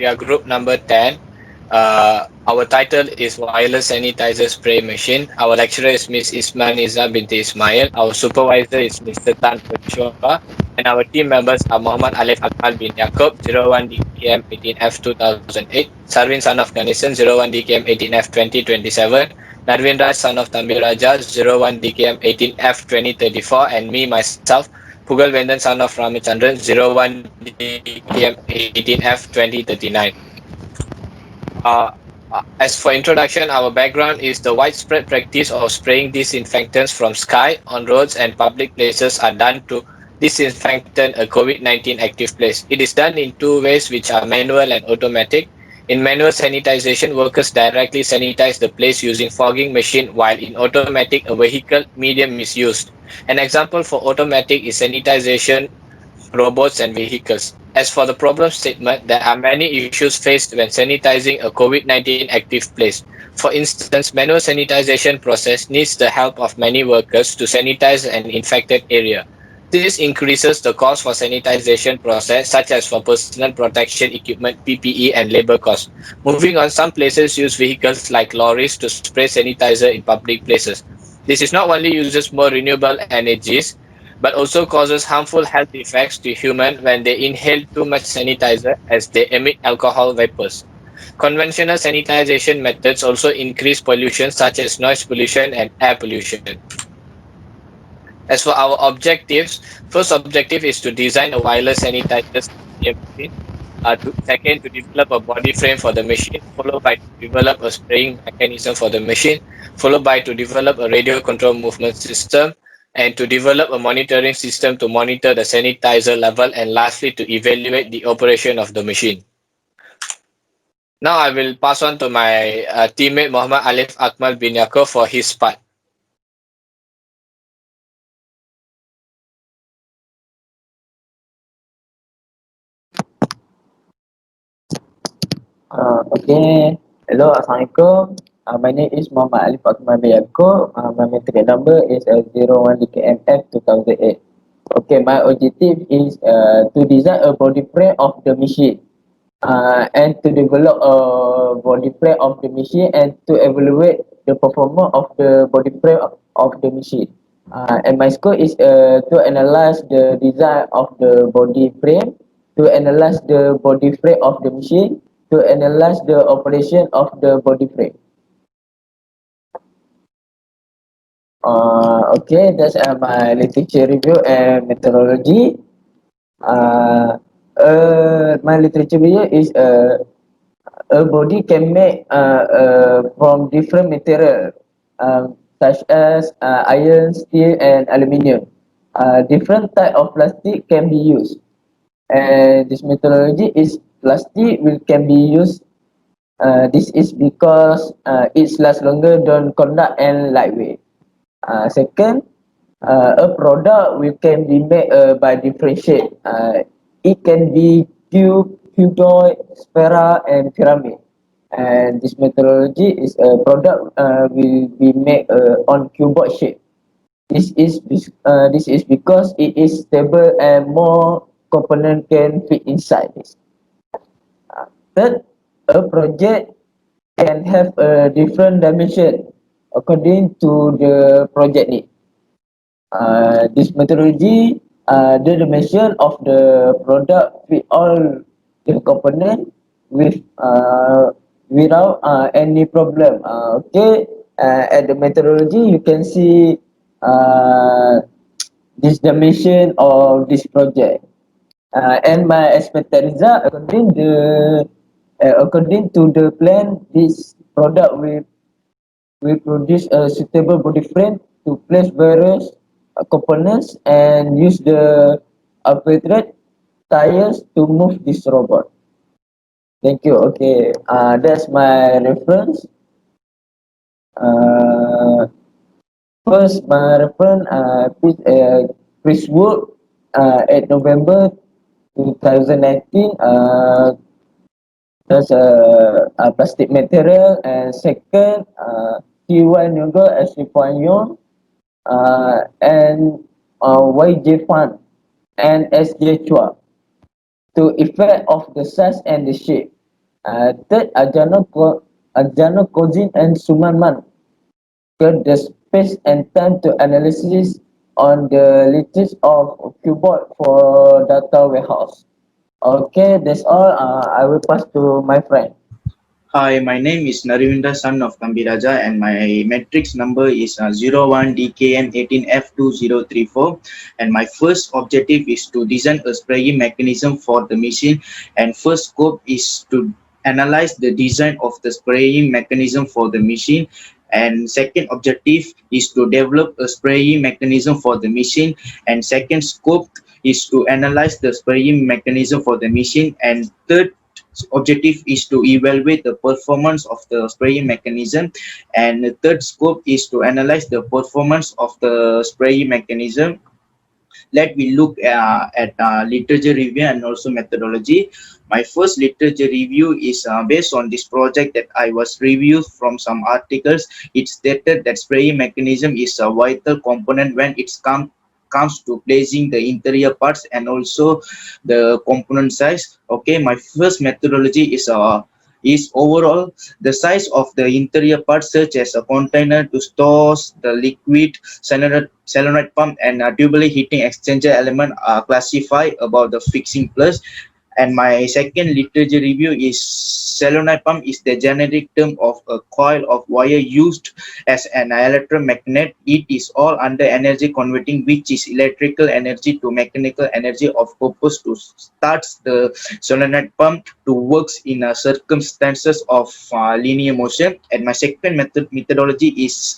We are group number 10. Our title is Wireless Sanitizer Spray Machine. Our lecturer is Miss Ismaniza binti Ismail. Our supervisor is Mr. Tan Perchua. And our team members are Muhammad Alif Akmal bin Yaakob, 01 DKM 18F 2008, Sarvin son of Ganesan, 01 DKM 18F 2027, Narvin Raj son of Tamir Raja, 01 DKM 18F 2034, and me myself, Pugal Vendan son of Ramachandran, 01 DKM 18F 2039. Uh, as for introduction, our background is the widespread practice of spraying disinfectants from sky on roads and public places are done to disinfect a COVID-19 active place. It is done in two ways, which are manual and automatic. In manual sanitization, workers directly sanitize the place using fogging machine, while in automatic, a vehicle medium is used. An example for automatic is sanitization robots, and vehicles. As for the problem statement, there are many issues faced when sanitizing a COVID-19 active place. For instance, manual sanitization process needs the help of many workers to sanitize an infected area. This increases the cost for sanitization process, such as for personal protection equipment, PPE, and labor costs. Moving on, some places use vehicles like lorries to spray sanitizer in public places. This is not only uses more renewable energies, but also causes harmful health effects to humans when they inhale too much sanitizer as they emit alcohol vapors. Conventional sanitization methods also increase pollution such as noise pollution and air pollution. As for our objectives, first objective is to design a wireless sanitizer machine. Second, to develop a body frame for the machine, followed by to develop a spraying mechanism for the machine, followed by to develop a radio control movement system, and to develop a monitoring system to monitor the sanitizer level, and lastly, to evaluate the operation of the machine. Now I will pass on to my teammate Muhammad Alif Akmal bin Yaakob for his part. Okay. Hello, Assalamualaikum. My name is Muhammad Alif Akmal bin Yaakob. My metric number is 01 DKMF 2008. Okay, my objective is to design a body frame of the machine and to develop a body frame of the machine and to evaluate the performance of the body frame of the machine. And my scope is to analyze the design of the body frame, to analyze the body frame of the machine, to analyze the operation of the body frame. Okay, that's my literature review and methodology. Uh, my literature review is a body can make from different material such as iron, steel, and aluminium. Different type of plastic can be used, and this methodology is plastic will can be used. This is because it lasts longer than conduct and lightweight. Second, a product will can be made by different shape. It can be cube, cuboid, sphere, and pyramid. And this methodology is a product will be made on cuboid shape. This is because it is stable and more component can fit inside this. Third, a project can have a different dimension according to the project need. This methodology, the dimension of the product fit all the component with without any problem. Okay, at the methodology you can see uh, this dimension of this project. And my expected result according to the plan, this product will produce a suitable body frame to place various components and use the appropriate tires to move this robot. Thank you. Okay, that's my reference. Uh, First, my reference, Chris Wood, at November 2019, there's a plastic material, and second, T1 Yoga as Yon, and YJ Fan and SJ Chua to effect of the size and the shape. Third, Ajano Kozin and Sumanman got the space and time to analysis on the latest of keyboard for data warehouse. Okay, that's all. I will pass to my friend. Hi, my name is Narivinda, son of Kambiraja, and my matrix number is 01DKM18F2034. And my first objective is to design a spraying mechanism for the machine. And first scope is to analyze the design of the spraying mechanism for the machine. And second objective is to develop a spraying mechanism for the machine. And second scope is to analyze the spraying mechanism for the machine. And third objective is to evaluate the performance of the spraying mechanism, and the third scope is to analyze the performance of the spraying mechanism. Let me look at literature review and also methodology. My first literature review is based on this project that I was reviewed from some articles. It stated that spraying mechanism is a vital component when it's comes to placing the interior parts and also the component size. Okay, my first methodology is overall the size of the interior parts, such as a container to store the liquid, solenoid pump, and a tubular heating exchanger element are classified about the fixing plus. And my second literature review is solenoid pump is the generic term of a coil of wire used as an electromagnet. It is all under energy converting, which is electrical energy to mechanical energy, of purpose to start the solenoid pump to works in circumstances of linear motion. And my second methodology is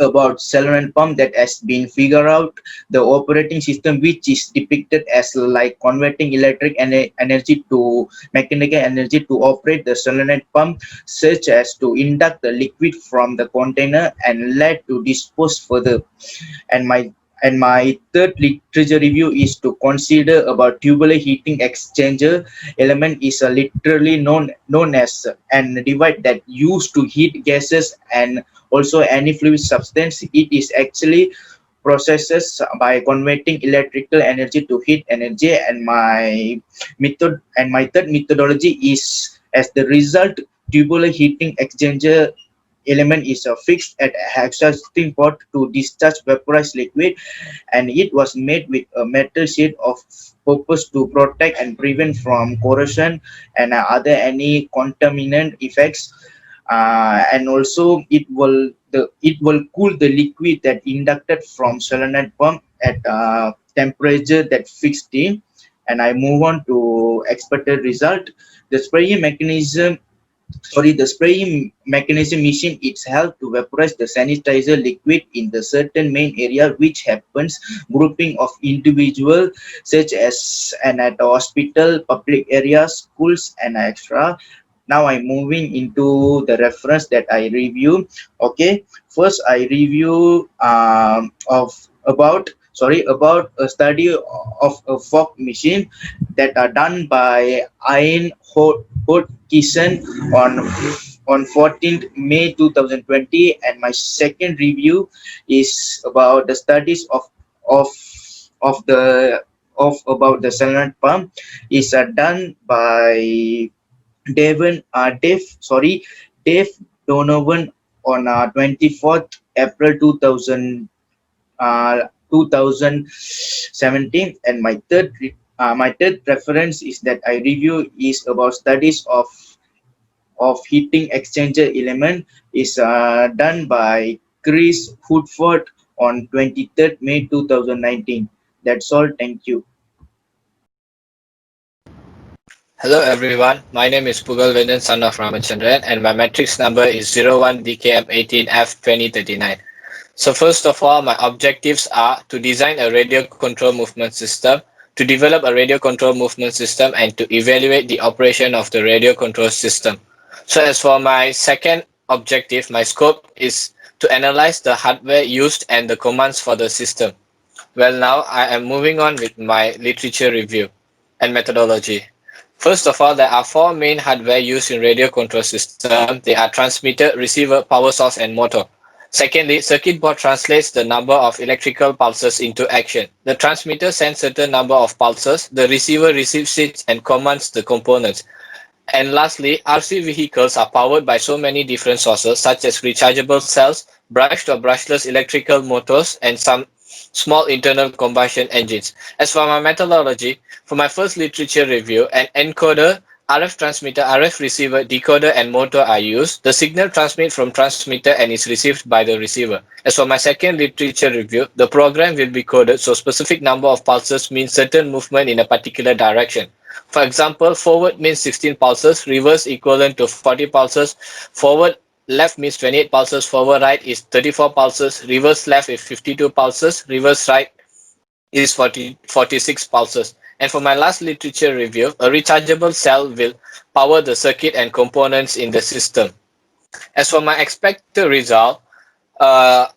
about solenoid pump that has been figured out the operating system, which is depicted as like converting electric energy to mechanical energy to operate the solenoid pump, such as to induct the liquid from the container and let to dispose further. And my third literature review is to consider about tubular heating exchanger element is literally known as an device that used to heat gases and also any fluid substance. It is actually processes by converting electrical energy to heat energy. And my third methodology is as the result tubular heating exchanger element is fixed at exhausting port to discharge vaporized liquid, and it was made with a metal sheet of purpose to protect and prevent from corrosion and other any contaminant effects. And also it will cool the liquid that inducted from solenoid pump at temperature that fixed in. And I move on to expected result. The spraying mechanism machine it's helped to vaporize the sanitizer liquid in the certain main area, which happens grouping of individual such as and at the hospital, public areas, schools, and extra. Now I'm moving into the reference that I review. Okay, first I review about a study of a fog machine that are done by Ian Hodgson on 14th May 2020. And my second review is about the studies of of the of about the solenoid pump is done by Dave Donovan on 24th April 2017. And my third preference is that I review is about studies of heating exchanger element is done by Chris Woodford on 23rd May 2019. That's all. Thank you. Hello everyone, my name is Pugal Vendan, son of Ramachandran, and my matrix number is 01DKM18F2039. So first of all, my objectives are to design a radio control movement system, to develop a radio control movement system, and to evaluate the operation of the radio control system. So as for my second objective, my scope is to analyze the hardware used and the commands for the system. Well, now I am moving on with my literature review and methodology. First of all, there are four main hardware used in radio control system. They are transmitter, receiver, power source, and motor. Secondly, circuit board translates the number of electrical pulses into action. The transmitter sends certain number of pulses, the receiver receives it and commands the components. And lastly, RC vehicles are powered by so many different sources such as rechargeable cells, brushed or brushless electrical motors, and some small internal combustion engines. As for my methodology, for my first literature review, an encoder, RF transmitter, RF receiver, decoder, and motor are used. The signal transmits from transmitter and is received by the receiver. As for my second literature review, the program will be coded so specific number of pulses means certain movement in a particular direction. For example, forward means 16 pulses, reverse equivalent to 40 pulses, forward left means 28 pulses, forward right is 34 pulses, reverse left is 52 pulses, reverse right is 46 pulses. And for my last literature review, a rechargeable cell will power the circuit and components in the system. As for my expected result, uh,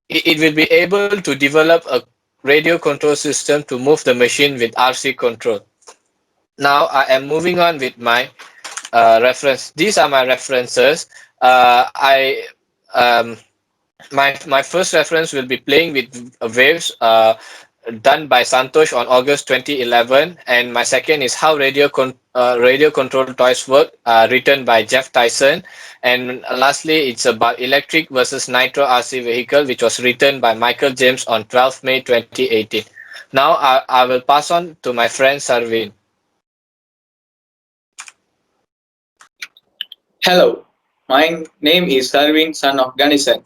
it will be able to develop a radio control system to move the machine with RC control. Now I am moving on with my reference. These are my references. I my first reference will be playing with waves done by Santosh on August 2011, and my second is how radio control toys work, written by Jeff Tyson, and lastly it's about electric versus nitro RC vehicle, which was written by Michael James on 12 May 2018. Now I will pass on to my friend Sarvin. Hello, my name is Sarvin, son of Ganesan,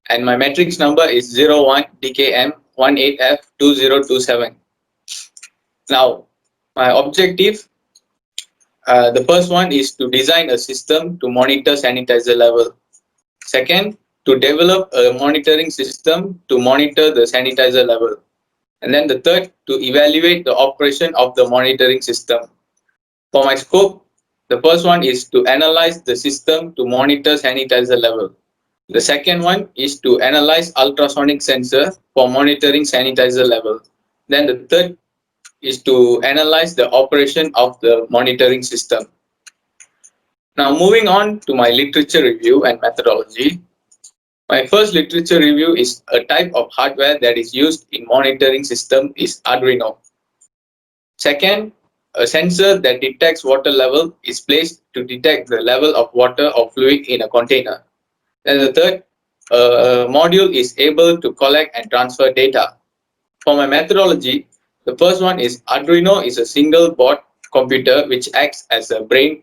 and my matrix number is 01DKM18F2027. Now, my objective, the first one is to design a system to monitor sanitizer level. Second, to develop a monitoring system to monitor the sanitizer level. And then the third, to evaluate the operation of the monitoring system. For my scope, the first one is to analyze the system to monitor sanitizer level. The second one is to analyze ultrasonic sensor for monitoring sanitizer level. Then the third is to analyze the operation of the monitoring system. Now moving on to my literature review and methodology. My first literature review is a type of hardware that is used in monitoring system is Arduino. Second, a sensor that detects water level is placed to detect the level of water or fluid in a container. Then the third, a module is able to collect and transfer data. For my methodology, the first one is Arduino is a single board computer which acts as a brain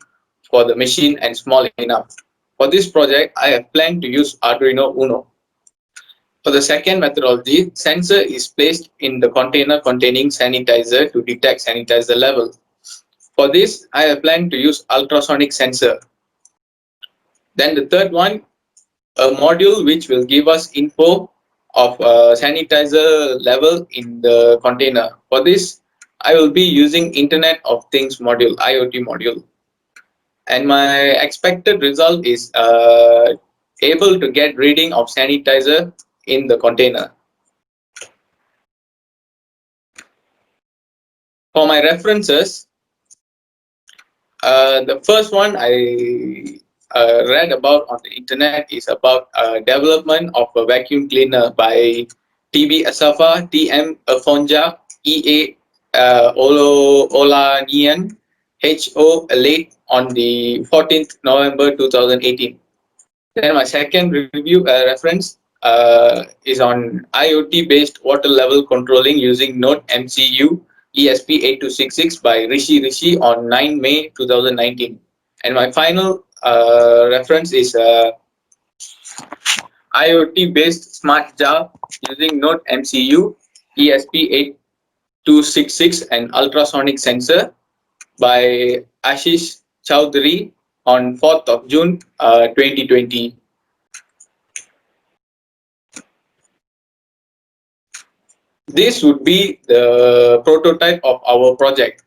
for the machine and small enough. For this project, I have planned to use Arduino Uno. For the second methodology, sensor is placed in the container containing sanitizer to detect sanitizer level. For this, I have planned to use ultrasonic sensor. Then the third one, a module which will give us info of sanitizer level in the container. For this, I will be using Internet of Things module, IoT module. And my expected result is able to get reading of sanitizer in the container. For my references, the first one I read about on the internet is about development of a vacuum cleaner by TB Asafa, TM Afonja, EA Olanian, HO late on the 14th November 2018. Then my second review reference is on IoT based water level controlling using Node MCU ESP8266 by Rishi on 9 May 2019. And my final reference is IoT based smart jar using Node MCU ESP8266 and ultrasonic sensor by Ashish Chowdhury on 4th of June 2020. This would be the prototype of our project.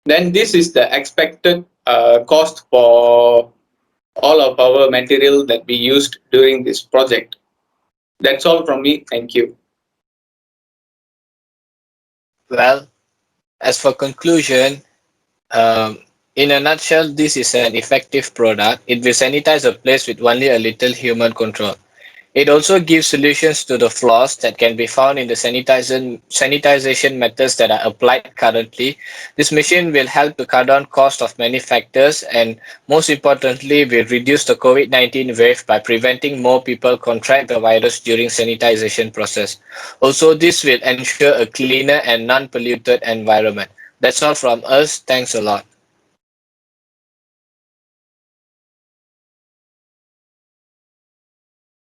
Then this is the expected cost for all of our material that we used during this project. That's all from me. Thank you. Well, as for conclusion, In a nutshell, this is an effective product. It will sanitize a place with only a little human control. It also gives solutions to the flaws that can be found in the sanitization methods that are applied currently. This machine will help to cut down cost of many factors and most importantly will reduce the COVID-19 wave by preventing more people contract the virus during sanitization process. Also, this will ensure a cleaner and non-polluted environment. That's all from us. Thanks a lot.